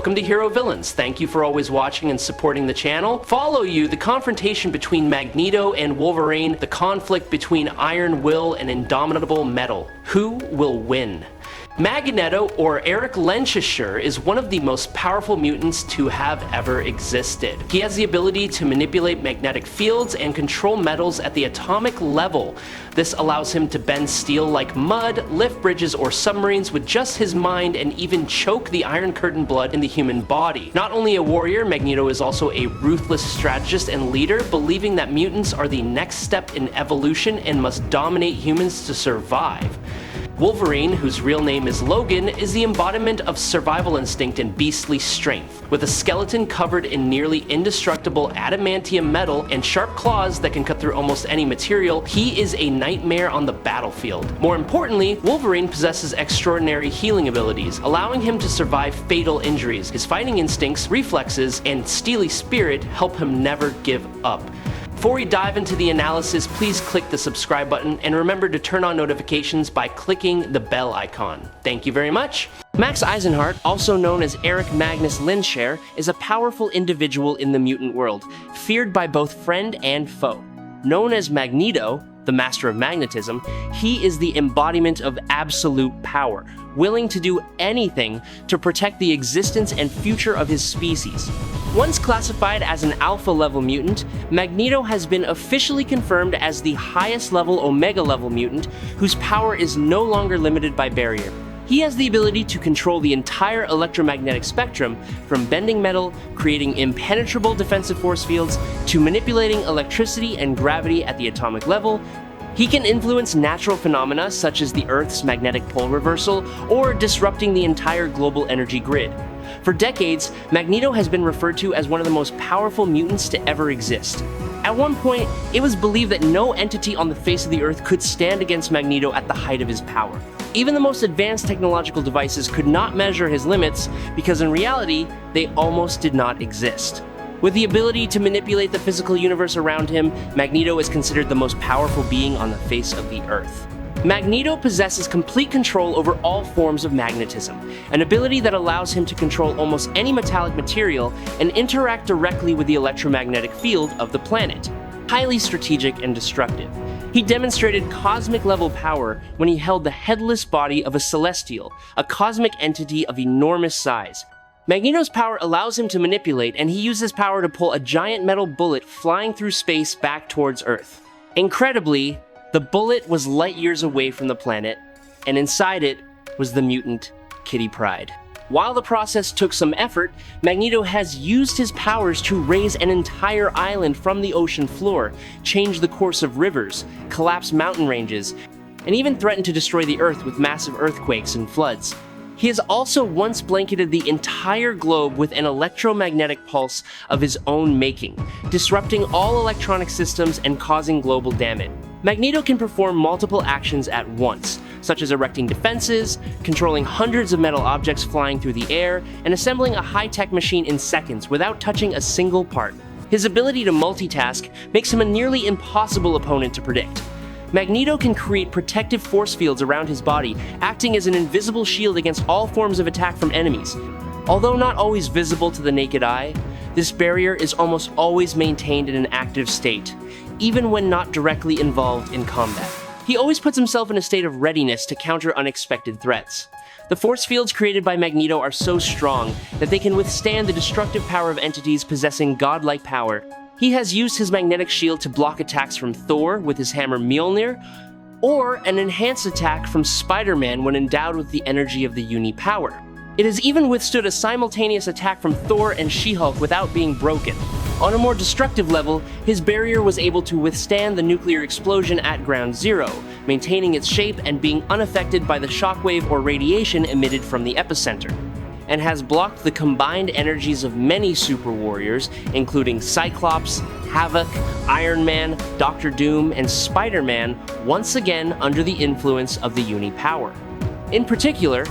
Welcome to Hero Villains. Thank you for always watching and supporting the channel. Follow you, the confrontation between Magneto and Wolverine, the conflict between Iron Will and indomitable metal. Who will win? Magneto, or Erik Lehnsherr, is one of the most powerful mutants to have ever existed. He has the ability to manipulate magnetic fields and control metals at the atomic level. This allows him to bend steel like mud, lift bridges or submarines with just his mind, and even choke the Iron Curtain blood in the human body. Not only a warrior, Magneto is also a ruthless strategist and leader, believing that mutants are the next step in evolution and must dominate humans to survive. Wolverine, whose real name is Logan, is the embodiment of survival instinct and beastly strength. With a skeleton covered in nearly indestructible adamantium metal and sharp claws that can cut through almost any material, he is a nightmare on the battlefield. More importantly, Wolverine possesses extraordinary healing abilities, allowing him to survive fatal injuries. His fighting instincts, reflexes, and steely spirit help him never give up. Before we dive into the analysis, please click the subscribe button and remember to turn on notifications by clicking the bell icon. Thank you very much. Max Eisenhardt, also known as Erik Magnus Lehnsherr, is a powerful individual in the mutant world, feared by both friend and foe. Known as Magneto, the master of magnetism, he is the embodiment of absolute power, willing to do anything to protect the existence and future of his species. Once classified as an alpha-level mutant, Magneto has been officially confirmed as the highest-level Omega-level mutant, whose power is no longer limited by barrier. He has the ability to control the entire electromagnetic spectrum, from bending metal, creating impenetrable defensive force fields, to manipulating electricity and gravity at the atomic level. He can influence natural phenomena such as the Earth's magnetic pole reversal, or disrupting the entire global energy grid. For decades, Magneto has been referred to as one of the most powerful mutants to ever exist. At one point, it was believed that no entity on the face of the Earth could stand against Magneto at the height of his power. Even the most advanced technological devices could not measure his limits, because in reality, they almost did not exist. With the ability to manipulate the physical universe around him, Magneto is considered the most powerful being on the face of the Earth. Magneto possesses complete control over all forms of magnetism, an ability that allows him to control almost any metallic material and interact directly with the electromagnetic field of the planet. Highly strategic and destructive. He demonstrated cosmic-level power when he held the headless body of a Celestial, a cosmic entity of enormous size. Magneto's power allows him to manipulate, and he uses power to pull a giant metal bullet flying through space back towards Earth. Incredibly, the bullet was light years away from the planet, and inside it was the mutant Kitty Pryde. While the process took some effort, Magneto has used his powers to raise an entire island from the ocean floor, change the course of rivers, collapse mountain ranges, and even threaten to destroy the Earth with massive earthquakes and floods. He has also once blanketed the entire globe with an electromagnetic pulse of his own making, disrupting all electronic systems and causing global damage. Magneto can perform multiple actions at once, such as erecting defenses, controlling hundreds of metal objects flying through the air, and assembling a high-tech machine in seconds without touching a single part. His ability to multitask makes him a nearly impossible opponent to predict. Magneto can create protective force fields around his body, acting as an invisible shield against all forms of attack from enemies. Although not always visible to the naked eye, this barrier is almost always maintained in an active state, even when not directly involved in combat. He always puts himself in a state of readiness to counter unexpected threats. The force fields created by Magneto are so strong that they can withstand the destructive power of entities possessing godlike power. He has used his magnetic shield to block attacks from Thor with his hammer Mjolnir, or an enhanced attack from Spider-Man when endowed with the energy of the Uni-Power. It has even withstood a simultaneous attack from Thor and She-Hulk without being broken. On a more destructive level, his barrier was able to withstand the nuclear explosion at Ground Zero, maintaining its shape and being unaffected by the shockwave or radiation emitted from the epicenter, and has blocked the combined energies of many super warriors, including Cyclops, Havoc, Iron Man, Doctor Doom, and Spider-Man, once again under the influence of the Uni-Power. In particular,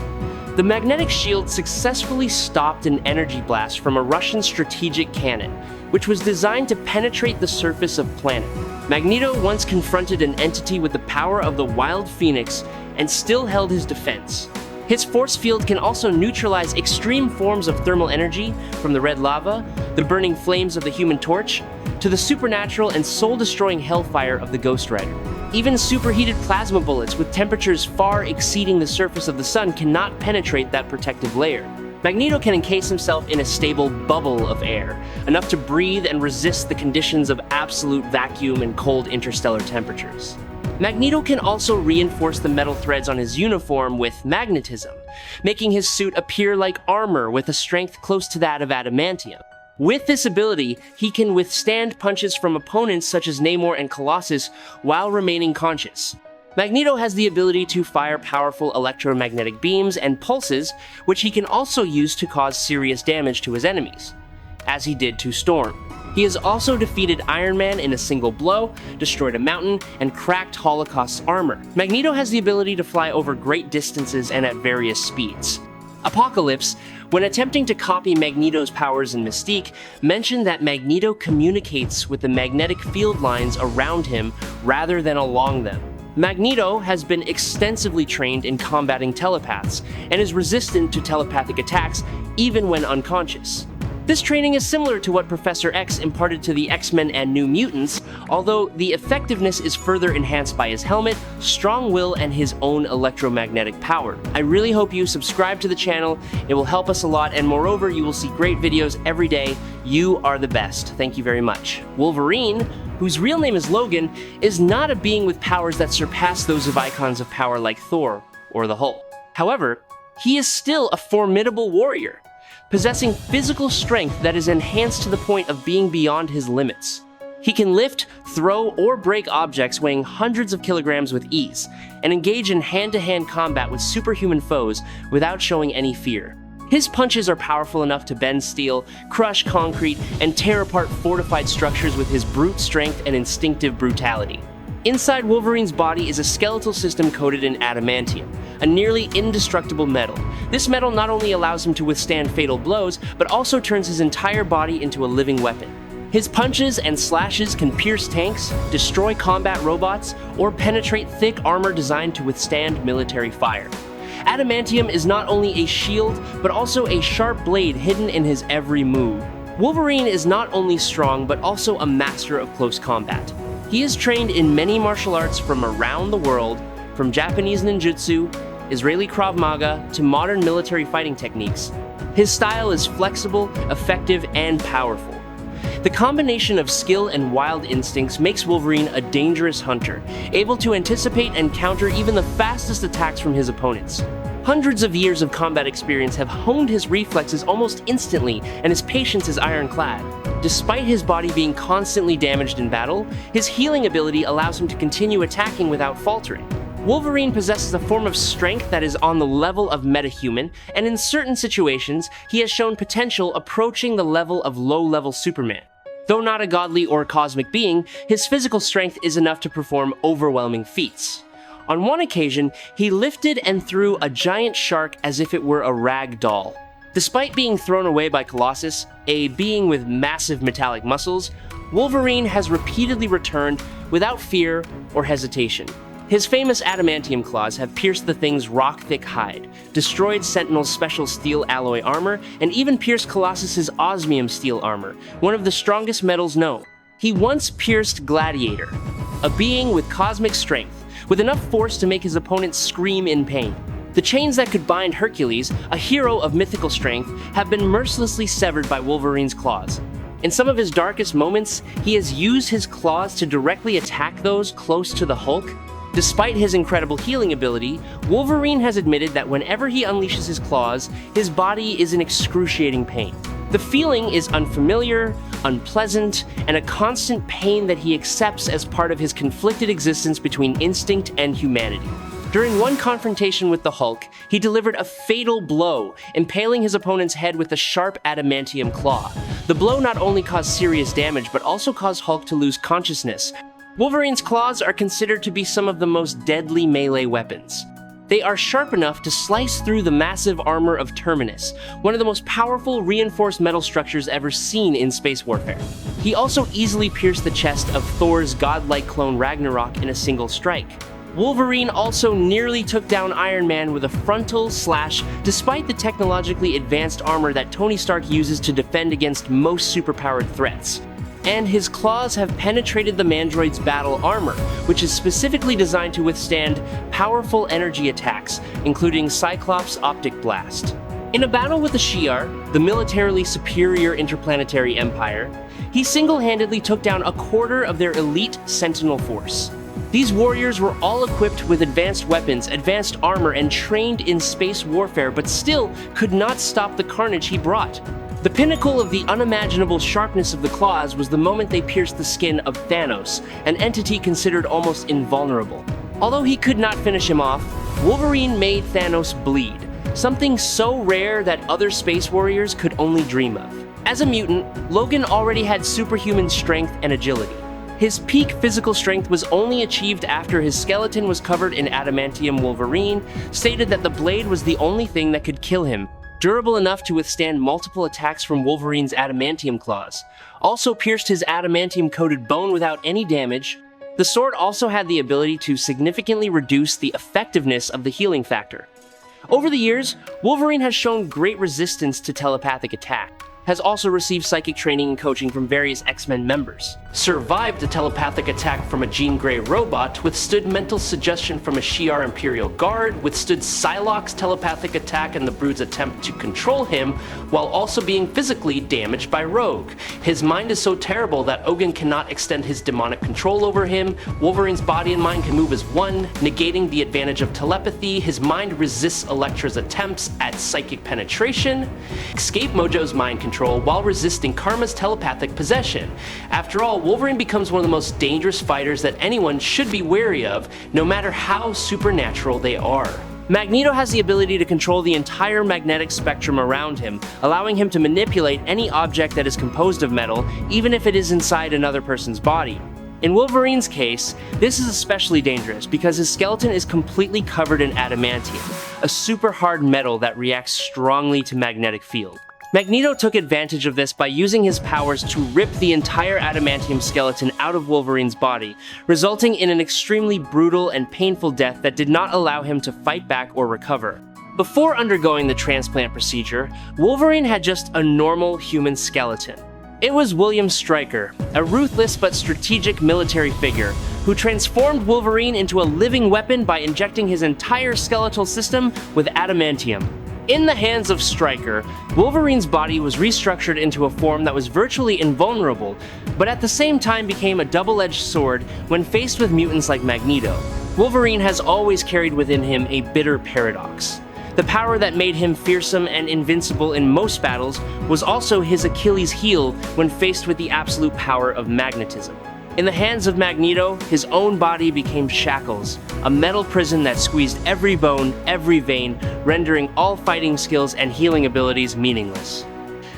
the magnetic shield successfully stopped an energy blast from a Russian strategic cannon, which was designed to penetrate the surface of planet. Magneto once confronted an entity with the power of the Wild Phoenix and still held his defense. His force field can also neutralize extreme forms of thermal energy, from the red lava, the burning flames of the Human Torch, to the supernatural and soul-destroying hellfire of the Ghost Rider. Even superheated plasma bullets with temperatures far exceeding the surface of the sun cannot penetrate that protective layer. Magneto can encase himself in a stable bubble of air, enough to breathe and resist the conditions of absolute vacuum and cold interstellar temperatures. Magneto can also reinforce the metal threads on his uniform with magnetism, making his suit appear like armor with a strength close to that of adamantium. With this ability, he can withstand punches from opponents such as Namor and Colossus while remaining conscious. Magneto has the ability to fire powerful electromagnetic beams and pulses, which he can also use to cause serious damage to his enemies, as he did to Storm. He has also defeated Iron Man in a single blow, destroyed a mountain, and cracked Holocaust's armor. Magneto has the ability to fly over great distances and at various speeds. Apocalypse, when attempting to copy Magneto's powers and mystique, mentioned that Magneto communicates with the magnetic field lines around him rather than along them. Magneto has been extensively trained in combating telepaths, and is resistant to telepathic attacks even when unconscious. This training is similar to what Professor X imparted to the X-Men and New Mutants, although the effectiveness is further enhanced by his helmet, strong will, and his own electromagnetic power. I really hope you subscribe to the channel. It will help us a lot, and moreover, you will see great videos every day. You are the best. Thank you very much. Wolverine, whose real name is Logan, is not a being with powers that surpass those of icons of power like Thor or the Hulk. However, he is still a formidable warrior, possessing physical strength that is enhanced to the point of being beyond his limits. He can lift, throw, or break objects weighing hundreds of kilograms with ease, and engage in hand-to-hand combat with superhuman foes without showing any fear. His punches are powerful enough to bend steel, crush concrete, and tear apart fortified structures with his brute strength and instinctive brutality. Inside Wolverine's body is a skeletal system coated in adamantium, a nearly indestructible metal. This metal not only allows him to withstand fatal blows, but also turns his entire body into a living weapon. His punches and slashes can pierce tanks, destroy combat robots, or penetrate thick armor designed to withstand military fire. Adamantium is not only a shield, but also a sharp blade hidden in his every move. Wolverine is not only strong, but also a master of close combat. He is trained in many martial arts from around the world, from Japanese ninjutsu, Israeli Krav Maga, to modern military fighting techniques. His style is flexible, effective, and powerful. The combination of skill and wild instincts makes Wolverine a dangerous hunter, able to anticipate and counter even the fastest attacks from his opponents. Hundreds of years of combat experience have honed his reflexes almost instantly, and his patience is ironclad. Despite his body being constantly damaged in battle, his healing ability allows him to continue attacking without faltering. Wolverine possesses a form of strength that is on the level of metahuman, and in certain situations, he has shown potential approaching the level of low-level Superman. Though not a godly or cosmic being, his physical strength is enough to perform overwhelming feats. On one occasion, he lifted and threw a giant shark as if it were a rag doll. Despite being thrown away by Colossus, a being with massive metallic muscles, Wolverine has repeatedly returned without fear or hesitation. His famous adamantium claws have pierced the Thing's rock-thick hide, destroyed Sentinel's special steel alloy armor, and even pierced Colossus's osmium steel armor, one of the strongest metals known. He once pierced Gladiator, a being with cosmic strength, with enough force to make his opponents scream in pain. The chains that could bind Hercules, a hero of mythical strength, have been mercilessly severed by Wolverine's claws. In some of his darkest moments, he has used his claws to directly attack those close to the Hulk. Despite his incredible healing ability, Wolverine has admitted that whenever he unleashes his claws, his body is in excruciating pain. The feeling is unfamiliar, unpleasant, and a constant pain that he accepts as part of his conflicted existence between instinct and humanity. During one confrontation with the Hulk, he delivered a fatal blow, impaling his opponent's head with a sharp adamantium claw. The blow not only caused serious damage, but also caused Hulk to lose consciousness. Wolverine's claws are considered to be some of the most deadly melee weapons. They are sharp enough to slice through the massive armor of Terminus, one of the most powerful reinforced metal structures ever seen in space warfare. He also easily pierced the chest of Thor's godlike clone Ragnarok in a single strike. Wolverine also nearly took down Iron Man with a frontal slash, despite the technologically advanced armor that Tony Stark uses to defend against most superpowered threats. And his claws have penetrated the Mandroid's battle armor, which is specifically designed to withstand powerful energy attacks, including Cyclops' optic blast. In a battle with the Shi'ar, the militarily superior interplanetary empire, he single-handedly took down a quarter of their elite Sentinel force. These warriors were all equipped with advanced weapons, advanced armor, and trained in space warfare, but still could not stop the carnage he brought. The pinnacle of the unimaginable sharpness of the claws was the moment they pierced the skin of Thanos, an entity considered almost invulnerable. Although he could not finish him off, Wolverine made Thanos bleed, something so rare that other space warriors could only dream of. As a mutant, Logan already had superhuman strength and agility. His peak physical strength was only achieved after his skeleton was covered in adamantium. Wolverine stated that the blade was the only thing that could kill him, durable enough to withstand multiple attacks from Wolverine's adamantium claws. Also pierced his adamantium-coated bone without any damage. The sword also had the ability to significantly reduce the effectiveness of the healing factor. Over the years, Wolverine has shown great resistance to telepathic attack, has also received psychic training and coaching from various X-Men members, survived a telepathic attack from a Jean Grey robot, withstood mental suggestion from a Shi'ar Imperial Guard, withstood Psylocke's telepathic attack and the Brood's attempt to control him, while also being physically damaged by Rogue. His mind is so terrible that Logan cannot extend his demonic control over him. Wolverine's body and mind can move as one, negating the advantage of telepathy. His mind resists Elektra's attempts at psychic penetration. Escape Mojo's mind control while resisting Karma's telepathic possession. After all, Wolverine becomes one of the most dangerous fighters that anyone should be wary of, no matter how supernatural they are. Magneto has the ability to control the entire magnetic spectrum around him, allowing him to manipulate any object that is composed of metal, even if it is inside another person's body. In Wolverine's case, this is especially dangerous because his skeleton is completely covered in adamantium, a super hard metal that reacts strongly to magnetic field. Magneto took advantage of this by using his powers to rip the entire adamantium skeleton out of Wolverine's body, resulting in an extremely brutal and painful death that did not allow him to fight back or recover. Before undergoing the transplant procedure, Wolverine had just a normal human skeleton. It was William Stryker, a ruthless but strategic military figure, who transformed Wolverine into a living weapon by injecting his entire skeletal system with adamantium. In the hands of Stryker, Wolverine's body was restructured into a form that was virtually invulnerable, but at the same time became a double-edged sword when faced with mutants like Magneto. Wolverine has always carried within him a bitter paradox. The power that made him fearsome and invincible in most battles was also his Achilles heel when faced with the absolute power of magnetism. In the hands of Magneto, his own body became shackles, a metal prison that squeezed every bone, every vein, rendering all fighting skills and healing abilities meaningless.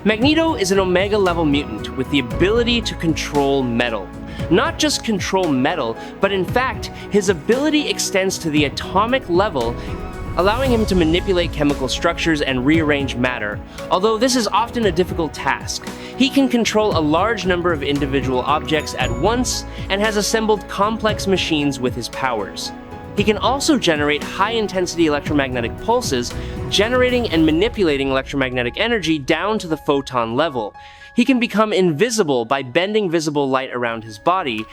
Magneto is an Omega-level mutant with the ability to control metal. Not just control metal, but in fact, his ability extends to the atomic level, allowing him to manipulate chemical structures and rearrange matter. Although this is often a difficult task, he can control a large number of individual objects at once and has assembled complex machines with his powers. He can also generate high-intensity electromagnetic pulses, generating and manipulating electromagnetic energy down to the photon level. He can become invisible by bending visible light around his body.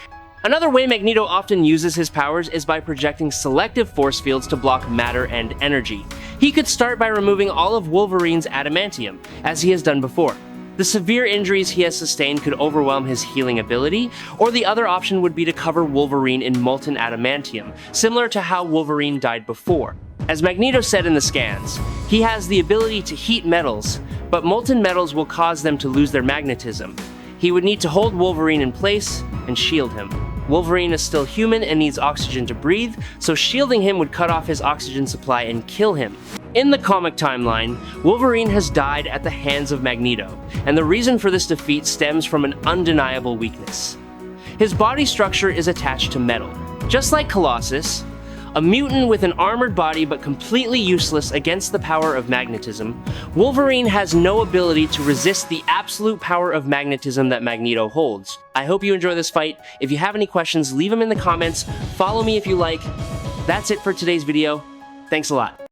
Another way Magneto often uses his powers is by projecting selective force fields to block matter and energy. He could start by removing all of Wolverine's adamantium, as he has done before. The severe injuries he has sustained could overwhelm his healing ability, or the other option would be to cover Wolverine in molten adamantium, similar to how Wolverine died before. As Magneto said in the scans, he has the ability to heat metals, but molten metals will cause them to lose their magnetism. He would need to hold Wolverine in place and shield him. Wolverine is still human and needs oxygen to breathe, so shielding him would cut off his oxygen supply and kill him. In the comic timeline, Wolverine has died at the hands of Magneto, and the reason for this defeat stems from an undeniable weakness. His body structure is attached to metal. Just like Colossus, a mutant with an armored body but completely useless against the power of magnetism, Wolverine has no ability to resist the absolute power of magnetism that Magneto holds. I hope you enjoy this fight. If you have any questions, leave them in the comments. Follow me if you like. That's it for today's video. Thanks a lot.